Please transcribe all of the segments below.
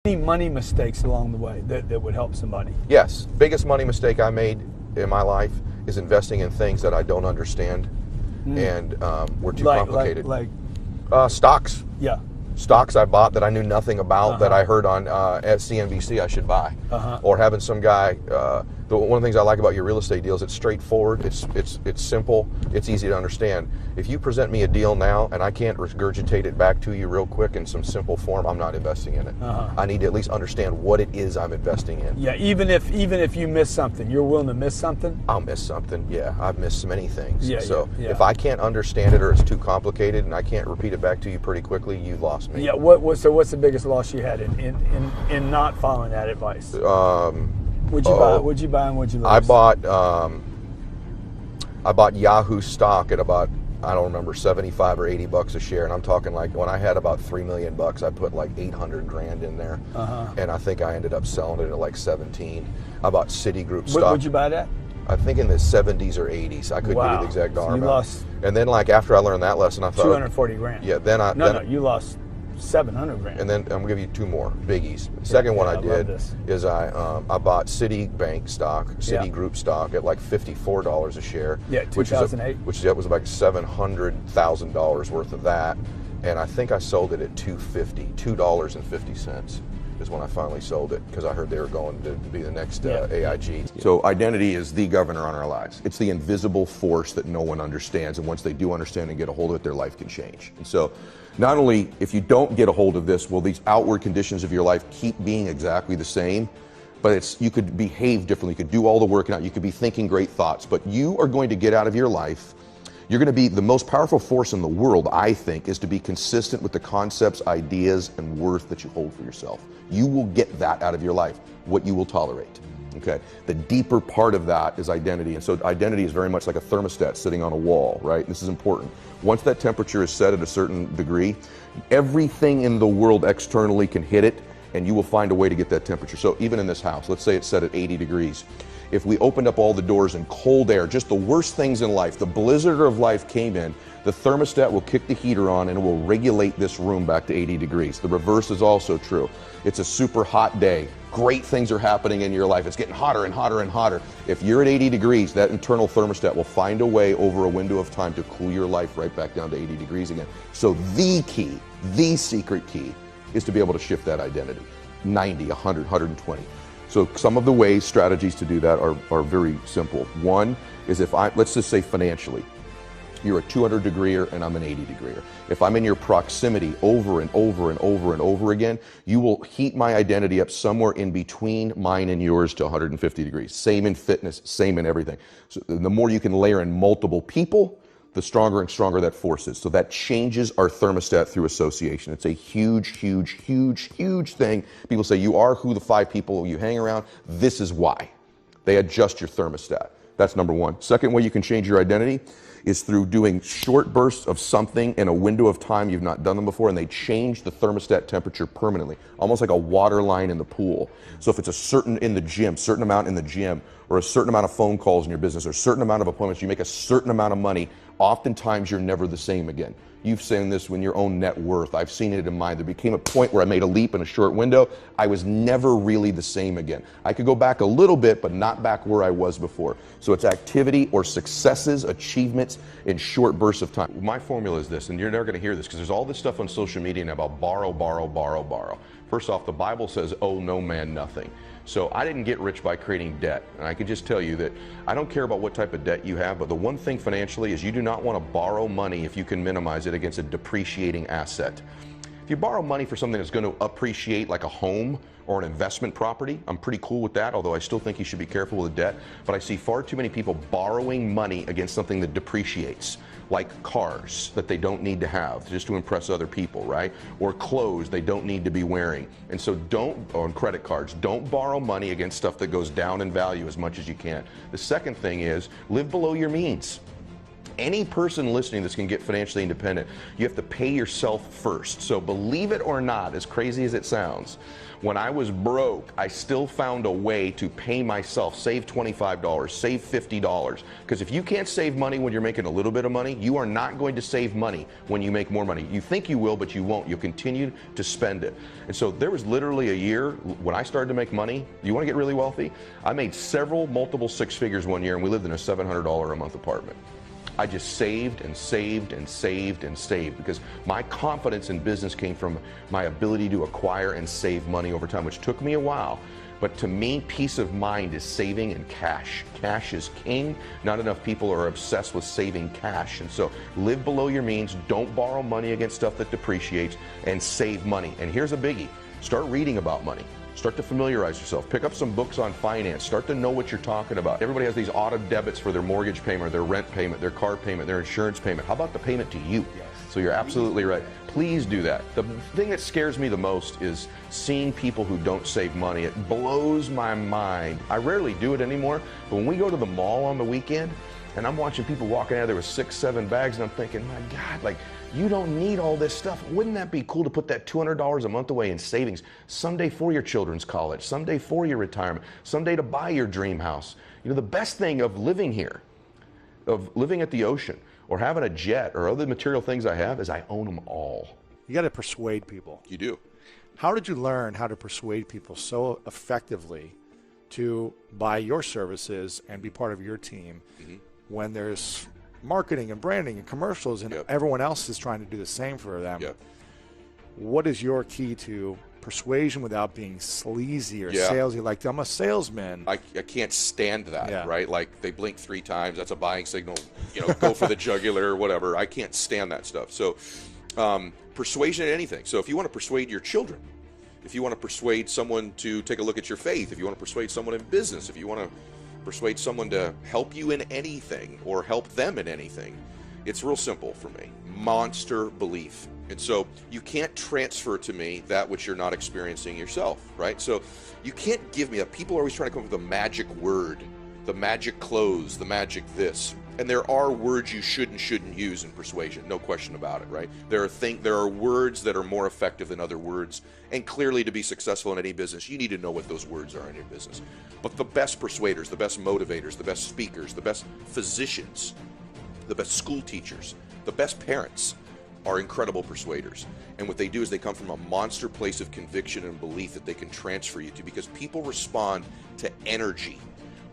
Any money mistakes along the way that would help somebody? Yes. Biggest money mistake I made in my life is investing in things that I don't understand and were too complicated. Like stocks. Yeah. Stocks I bought that I knew nothing about that I heard on at CNBC I should buy. Or having some guy, one of the things I like about your real estate deals, it's straightforward, it's simple, it's easy to understand. If you present me a deal now and I can't regurgitate it back to you real quick in some simple form, I'm not investing in it. I need to at least understand what it is I'm investing in. Yeah, even if you miss something, you're willing to miss something? I'll miss something, yeah. I've missed many things. Yeah, so yeah. if I can't understand it or it's too complicated and I can't repeat it back to you pretty quickly, you lost me. Yeah, so what's the biggest loss you had in not following that advice? What'd you buy and what'd you lose? I bought Yahoo stock at about, I don't remember, 75 or 80 bucks a share, and I'm talking like when I had about 3 million bucks, I put like 800 grand in there, and I think I ended up selling it at like 17. I bought Citigroup stock. What'd you buy that? I think in the 70s or 80s. I couldn't give you the exact dollar amount. Lost. And then like after I learned that lesson, I thought 240 grand. Yeah, then you lost 700 grand. And then I'm gonna give you two more biggies. The second one I did is I bought Citibank stock, Citigroup stock at like $54 a share. Yeah, 2008. Which was like $700,000 worth of that, and I think I sold it at $2.50 is when I finally sold it because I heard they were going to be the next AIG. So identity is the governor on our lives. It's the invisible force that no one understands, and once they do understand and get a hold of it, their life can change. And so not only if you don't get a hold of this, will these outward conditions of your life keep being exactly the same, but you could behave differently, you could do all the working out, you could be thinking great thoughts, but you are going to get out of your life. You're going to be the most powerful force in the world, I think, is to be consistent with the concepts, ideas, and worth that you hold for yourself. You will get that out of your life, what you will tolerate. Okay. The deeper part of that is identity. And so identity is very much like a thermostat sitting on a wall, right? This is important. Once that temperature is set at a certain degree, everything in the world externally can hit it, and you will find a way to get that temperature. So even in this house, let's say it's set at 80 degrees. If we opened up all the doors and cold air, just the worst things in life, the blizzard of life came in, the thermostat will kick the heater on and it will regulate this room back to 80 degrees. The reverse is also true. It's a super hot day. Great things are happening in your life. It's getting hotter and hotter and hotter. If you're at 80 degrees, that internal thermostat will find a way over a window of time to cool your life right back down to 80 degrees again. So the key, the secret key, is to be able to shift that identity. 90, 100, 120. So some of the ways, strategies to do that are very simple. One is let's just say financially, you're a 200 degreer and I'm an 80 degreer. If I'm in your proximity over and over and over and over again, you will heat my identity up somewhere in between mine and yours to 150 degrees. Same in fitness, same in everything. So the more you can layer in multiple people, the stronger and stronger that force is. So that changes our thermostat through association. It's a huge, huge, huge, huge thing. People say you are who the 5 people you hang around. This is why. They adjust your thermostat. That's number one. Second way you can change your identity is through doing short bursts of something in a window of time you've not done them before, and they change the thermostat temperature permanently, almost like a water line in the pool. So if it's certain amount in the gym, or a certain amount of phone calls in your business, or a certain amount of appointments, you make a certain amount of money, oftentimes you're never the same again. You've seen this in your own net worth. I've seen it in mine. There became a point where I made a leap in a short window. I was never really the same again. I could go back a little bit, but not back where I was before. So it's activity or successes, achievements in short bursts of time. My formula is this, and you're never going to hear this because there's all this stuff on social media now about borrow, borrow, borrow, borrow. First off, the Bible says, owe no man nothing. So I didn't get rich by creating debt. And I can just tell you that I don't care about what type of debt you have, but the one thing financially is you do not want to borrow money if you can minimize it against a depreciating asset. If you borrow money for something that's going to appreciate, like a home or an investment property, I'm pretty cool with that, although I still think you should be careful with debt. But I see far too many people borrowing money against something that depreciates, like cars that they don't need to have just to impress other people, right? Or clothes they don't need to be wearing. And so on credit cards, don't borrow money against stuff that goes down in value as much as you can. The second thing is live below your means. any person listening that's going to get financially independent, you have to pay yourself first. So believe it or not, as crazy as it sounds, when I was broke, I still found a way to pay myself, save $25, save $50. Because if you can't save money when you're making a little bit of money, you are not going to save money when you make more money. You think you will, but you won't. You'll continue to spend it. And so there was literally a year when I started to make money. You want to get really wealthy? I made multiple six figures one year, and we lived in a $700 a month apartment. I just saved and saved and saved and saved because my confidence in business came from my ability to acquire and save money over time, which took me a while. But to me, peace of mind is saving and cash. Cash is king. Not enough people are obsessed with saving cash. And so live below your means, don't borrow money against stuff that depreciates, and save money. And here's a biggie. Start reading about money. Start to familiarize yourself. Pick up some books on finance. Start to know what you're talking about. Everybody has these auto debits for their mortgage payment, their rent payment, their car payment, their insurance payment. How about the payment to you? Yes. So you're absolutely right. Please do that. The thing that scares me the most is seeing people who don't save money. It blows my mind. I rarely do it anymore, but when we go to the mall on the weekend and I'm watching people walking out of there with 6, 7 bags and I'm thinking, my God, like, you don't need all this stuff. Wouldn't that be cool to put that $200 a month away in savings someday for your children's college, someday for your retirement, someday to buy your dream house? You know, the best thing of living here, of living at the ocean or having a jet or other material things I have is I own them all. You got to persuade people. You do. How did you learn how to persuade people so effectively to buy your services and be part of your team when there's marketing and branding and commercials and everyone else is trying to do the same for them? What is your key to persuasion without being sleazy or salesy? Like, I'm a salesman. I can't stand that, right? Like, they blink 3 times. That's a buying signal. You know, go for the jugular or whatever. I can't stand that stuff. So persuasion in anything. So if you want to persuade your children, if you want to persuade someone to take a look at your faith, if you want to persuade someone in business, if you want to persuade someone to help you in anything or help them in anything, it's real simple for me. Monster belief. And so you can't transfer to me that which you're not experiencing yourself, right? So you can't give me that. People are always trying to come up with the magic word, the magic close, the magic this. And there are words you should and shouldn't use in persuasion, no question about it, right? There are words that are more effective than other words. And clearly, to be successful in any business, you need to know what those words are in your business. But the best persuaders, the best motivators, the best speakers, the best physicians, the best school teachers, the best parents are incredible persuaders. And what they do is they come from a monster place of conviction and belief that they can transfer you to, because people respond to energy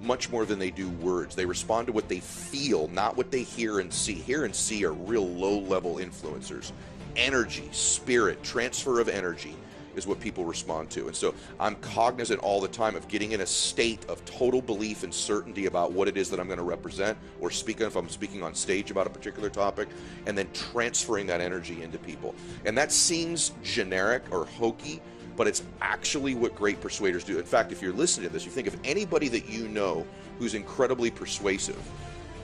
much more than they do words. They respond to what they feel, not what they hear and see. Hear and see are real low-level influencers. Energy, spirit, transfer of energy is what people respond to. And so I'm cognizant all the time of getting in a state of total belief and certainty about what it is that I'm going to represent or speak on, if I'm speaking on stage about a particular topic, and then transferring that energy into people. And that seems generic or hokey, but it's actually what great persuaders do. In fact, if you're listening to this, you think of anybody that you know who's incredibly persuasive.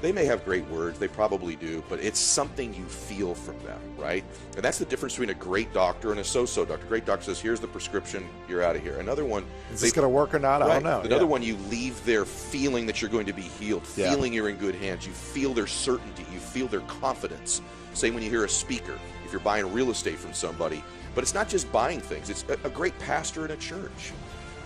They may have great words, they probably do, but it's something you feel from them, right? And that's the difference between a great doctor and a so-so doctor. Great doctor says, here's the prescription, you're out of here. Another one, is this going to work or not? Right. I don't know. Another one, you leave there feeling that you're going to be healed, feeling you're in good hands. You feel their certainty, you feel their confidence. Same when you hear a speaker, if you're buying real estate from somebody. But it's not just buying things. It's a great pastor in a church.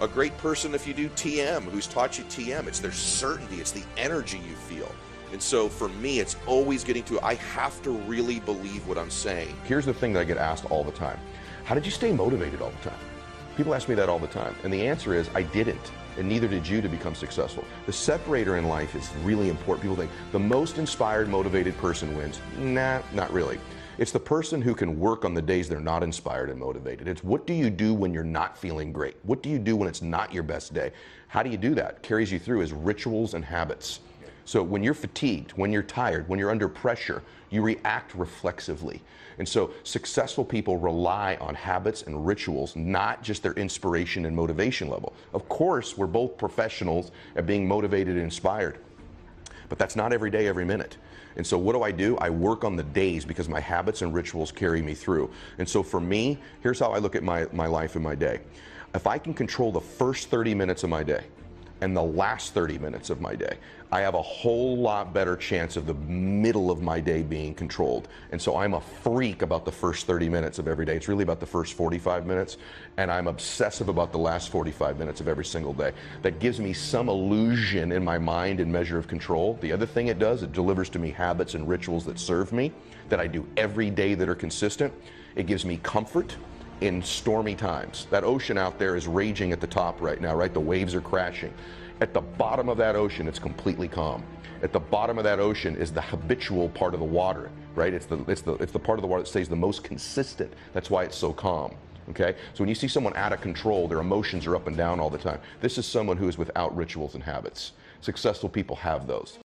A great person if you do TM, who's taught you TM. It's their certainty. It's the energy you feel. And so for me, it's always getting to, I have to really believe what I'm saying. Here's the thing that I get asked all the time. How did you stay motivated all the time? People ask me that all the time. And the answer is, I didn't. And neither did you to become successful. The separator in life is really important. People think the most inspired, motivated person wins. Nah, not really. It's the person who can work on the days they're not inspired and motivated. It's what do you do when you're not feeling great? What do you do when it's not your best day? How do you do that? Carries you through is rituals and habits. So when you're fatigued, when you're tired, when you're under pressure, you react reflexively. And so successful people rely on habits and rituals, not just their inspiration and motivation level. Of course, we're both professionals at being motivated and inspired, but that's not every day, every minute. And so what do? I work on the days because my habits and rituals carry me through. And so for me, here's how I look at my life and my day. If I can control the first 30 minutes of my day, and the last 30 minutes of my day. I have a whole lot better chance of the middle of my day being controlled. And so I'm a freak about the first 30 minutes of every day. It's really about the first 45 minutes, and I'm obsessive about the last 45 minutes of every single day. That gives me some illusion in my mind and measure of control. The other thing it does, it delivers to me habits and rituals that serve me, that I do every day that are consistent. It gives me comfort in stormy times. That ocean out there is raging at the top right now, right? The waves are crashing. At the bottom of that ocean, it's completely calm. At the bottom of that ocean is the habitual part of the water, right? It's the part of the water that stays the most consistent. That's why it's so calm. Okay? So when you see someone out of control, their emotions are up and down all the time. This is someone who is without rituals and habits. Successful people have those.